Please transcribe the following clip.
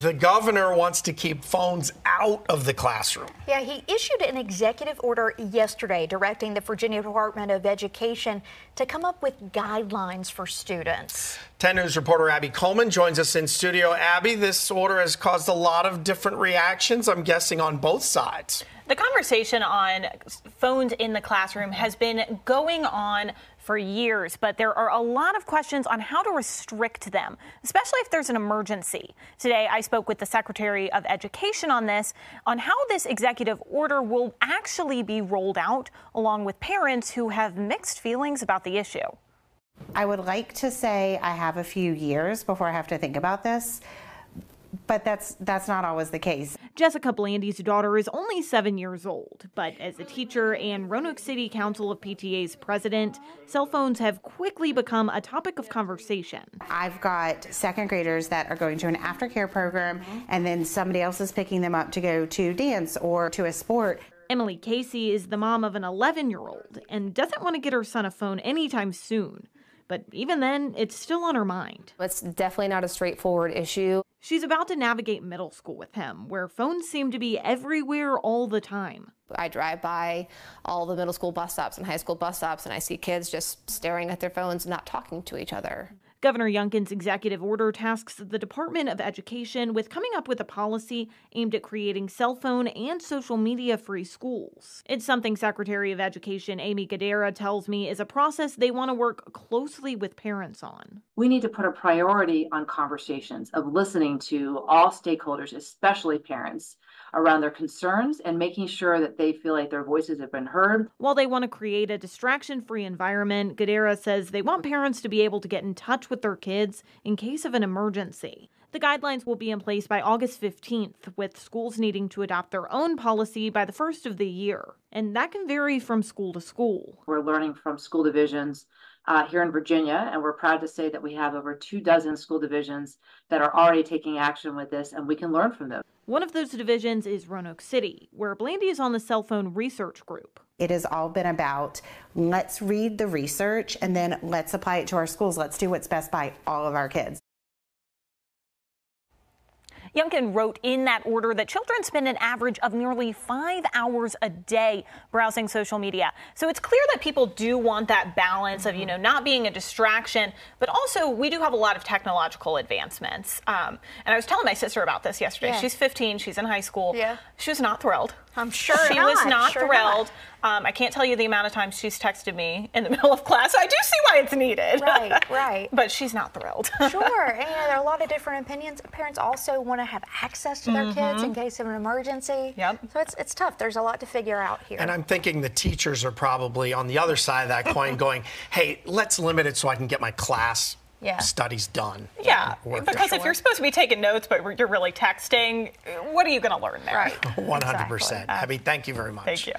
The governor wants to keep phones out of the classroom. Yeah, he issued an executive order yesterday directing the Virginia Department of Education to come up with guidelines for students. 10 News reporter Abby Coleman joins us in studio. Abby, this order has caused a lot of different reactions, I'm guessing, on both sides. The conversation on phones in the classroom has been going on for years, but there are a lot of questions on how to restrict them, especially if there's an emergency. Today, I spoke with the Secretary of Education on how this executive order will actually be rolled out, along with parents who have mixed feelings about the issue. I would like to say I have a few years before I have to think about this, but that's not always the case. Jessica Blandy's daughter is only 7 years old, but as a teacher and Roanoke City Council of PTA's president, cell phones have quickly become a topic of conversation. I've got second graders that are going to an aftercare program, and then somebody else is picking them up to go to dance or to a sport. Emily Casey is the mom of an 11-year-old and doesn't want to get her son a phone anytime soon. But even then, it's still on her mind. It's definitely not a straightforward issue. She's about to navigate middle school with him, where phones seem to be everywhere all the time. I drive by all the middle school bus stops and high school bus stops, and I see kids just staring at their phones, not talking to each other. Governor Youngkin's executive order tasks the Department of Education with coming up with a policy aimed at creating cell phone and social media-free schools. It's something Secretary of Education Amy Gadara tells me is a process they want to work closely with parents on. We need to put a priority on conversations of listening to all stakeholders, especially parents, around their concerns and making sure that they feel like their voices have been heard. While they want to create a distraction-free environment, Gadara says they want parents to be able to get in touch with their kids in case of an emergency. The guidelines will be in place by August 15th, with schools needing to adopt their own policy by the first of the year. And that can vary from school to school. We're learning from school divisions here in Virginia, and we're proud to say that we have over 24 school divisions that are already taking action with this, and we can learn from them. One of those divisions is Roanoke City, where Blandy is on the cell phone research group. It has all been about let's read the research and then let's apply it to our schools. Let's do what's best by all of our kids. Youngkin wrote in that order that children spend an average of nearly 5 hours a day browsing social media. So it's clear that people do want that balance of, not being a distraction, but also we do have a lot of technological advancements. And I was telling my sister about this yesterday. Yeah. She's 15. She's in high school. Yeah. She was not thrilled. I'm sure she was not thrilled. I can't tell you the amount of times she's texted me in the middle of class. So I do see why it's needed. Right. But she's not thrilled. Sure. And there are a lot of different opinions. Parents also want to have access to their kids in case of an emergency. Yep. So it's tough. There's a lot to figure out here. And I'm thinking the teachers are probably on the other side of that coin going, hey, let's limit it so I can get my class studies done. Yeah, because if you're supposed to be taking notes, but you're really texting, what are you going to learn there? Right. 100%. Exactly. Abby, thank you very much. Thank you.